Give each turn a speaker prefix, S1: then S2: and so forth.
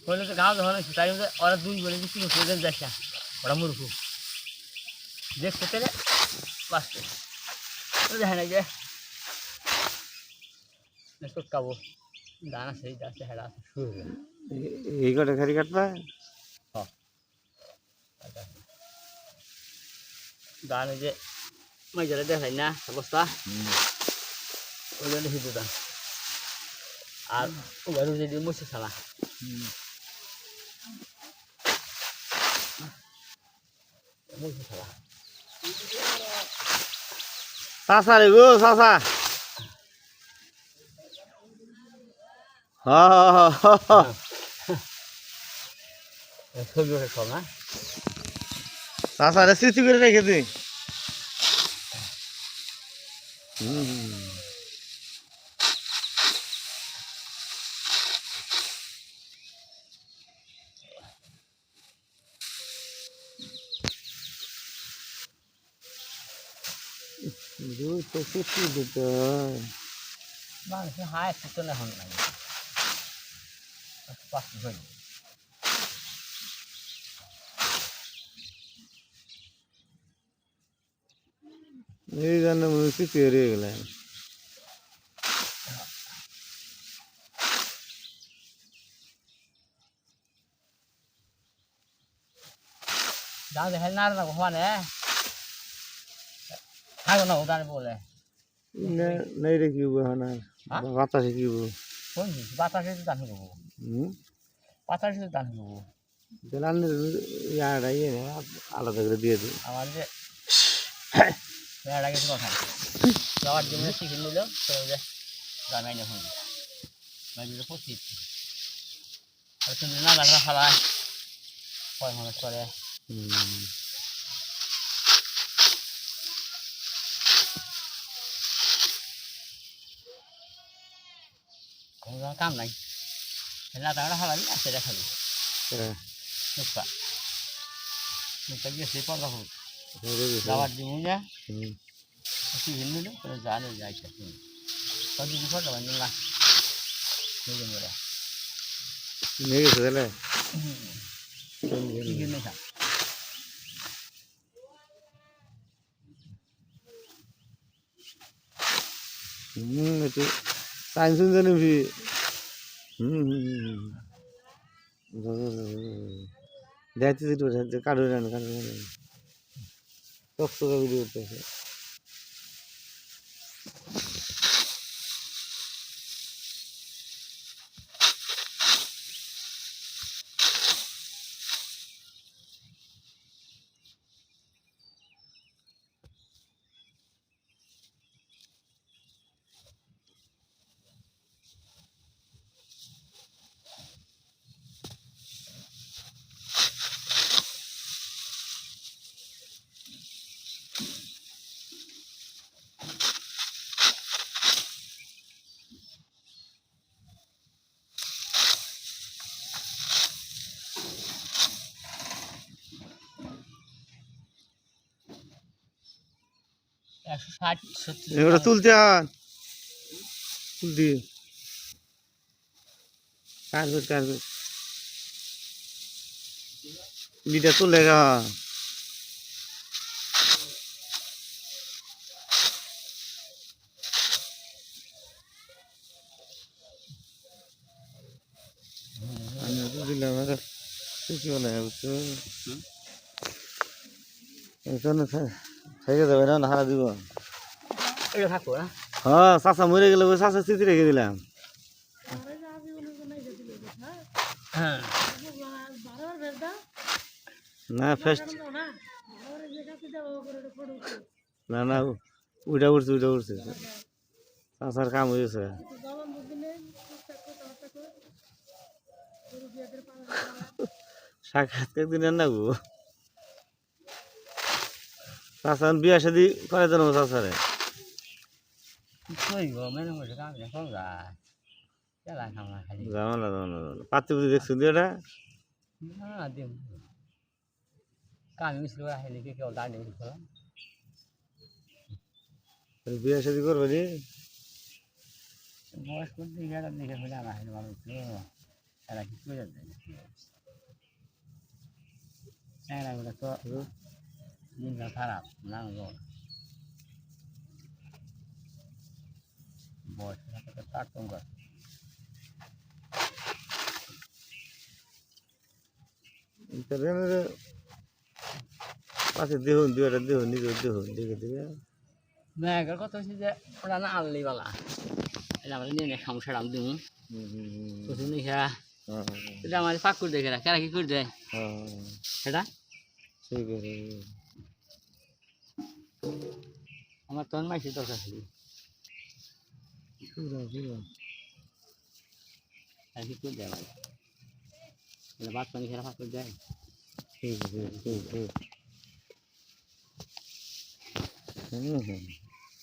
S1: বলে তো গাঁও যখন হয়েছে তাই ওরা দুই বলে দিচ্ছিল সেদিন যাচ্ছে না ওরা মূর্খ দেখতে পেলে বাঁচতে দেখে না যে কাবো দানা সেই আছে হেরা আছে শুরু হয়ে
S2: এই কটা খারি কাটবা
S1: দান যে মাইজারে দেখাই না অবস্থা ওই জন্য হিন্দু দান আর ওবার যদি মসে ছাড়া মসে ছাড়া
S2: চাচা রে গো চাচা
S1: ছবি ওঠে সব না
S2: চাচা রে স্মৃতি করে রেখে তুই
S1: মানুষের হায় একটু না এখন নাই পাঁচ হয়ে
S2: এই জন্য মনে স্মৃতি হয়ে গেলেন
S1: দাম দেখে না না ভগবান খাইব না উদান বলে
S2: নাই রে কি না বাতাসে কি
S1: কোন বাতাসে তো দান করবো বাতাসে তো দান করবো
S2: ইয়াটা ইয়ে আলাদা করে দিয়ে দিই
S1: আমার যে মেয়েরা কিছু কথা যাওয়ার জন্য শিখে নিল তো যে দামে আইনে হন মেয়েদের পঁচিশ আর কিন্তু না দাঁড়া ফেলায় কয় মানুষ করে কোনো কাম নাই না দাঁড়া ফেলাবি আর সেটা খাবি নুকা নুকা গিয়ে সেই পর্দা হোক যাওয়ার জন্য যা শিখে নিল জানে যাইছে কত কিছু পর্দা বান্ধব না
S2: নিয়ে গেছে তাহলে
S1: শিখে নেই খা
S2: একটু সাইন্স জানি দেখতে কাটু চকচকা ভিডিও করতেছে এগুলো তুলতে তুলতি কারবেট বিটা তুলে গা আমি তো দিলাম কিছু না বুঝছো এখানে থেকে যাবে না হারা দিব
S1: এটা থাকবো না
S2: হ্যাঁ চাষা মরে গেলে ওই চাষা স্থিতি রেখে দিলাম
S1: হ্যাঁ
S2: না ফার্স্ট না না উঠা উঠছে চাষার কাম হয়েছে সাক্ষাৎ দিনের না গো চাষা বিয়া শাদি করে দেন চাষারে জামালা পাতি পুতি দেখছো এটা বিয়া শাদি করবে নি
S1: বয়স্ক দিকে একটা দেখে ফেলে আমার মানুষ তো এরা কি করে দেয় চ্যাংড়াগুলো তো দিনটা খারাপ না বয়স কার্টুন করে
S2: পাশে দেখুন দুটা দেখুন নিজের দেখুন দেখে দেখে
S1: মেঘের কথা হচ্ছে যে ওরা না আনলেই বলা এটা আমাদের নিয়ে সমস্যাটা আমি দিই প্রথম দেখা এটা আমার পাক করে দেখে কেরা কি করে দেয় সেটা আমার তখন মাইসি দরকার ছিল আর কি করে দেয় ভাই এটা ভাত পানি খেলা পাক করে দেয়
S2: হুম